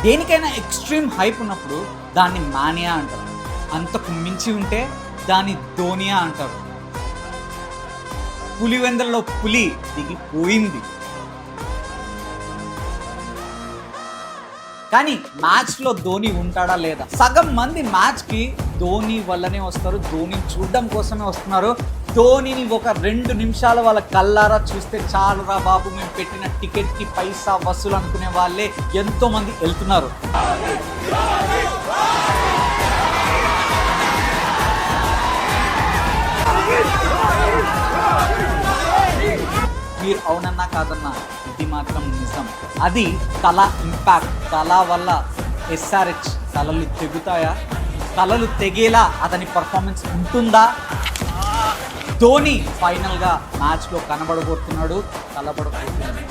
దేనికైనా extreme hype ఉన్నప్పుడు దాన్ని మానియా అంటారు. అంతకు మించి ఉంటే దాన్ని ధోనియా అంటారు. పులివెందల్లో పులి దిగిపోయింది. కానీ మ్యాచ్లో ధోని ఉంటాడా లేదా? సగం మంది మ్యాచ్కి ధోని వల్లనే వస్తారు, ధోని చూడడం కోసమే వస్తున్నారు. ధోనిని ఒక 2 నిమిషాలు వాళ్ళ కల్లారా చూస్తే చాలురా బాబు, మేము పెట్టిన టికెట్కి పైసా వసూలు అనుకునే వాళ్ళే ఎంతోమంది వెళ్తున్నారు. మీరు అవునన్నా కాదన్నా ఇది మాత్రం నిజం. అది తల ఇంపాక్ట్. తల వల్ల ఎస్ఆర్హెచ్ తలలు తెగుతాయా? తలలు తెగేలా అతని పర్ఫార్మెన్స్ ఉంటుందా? ధోని ఫైనల్గా మ్యాచ్లో కనబడబోతున్నాడు, కలబడబోతున్నాడు.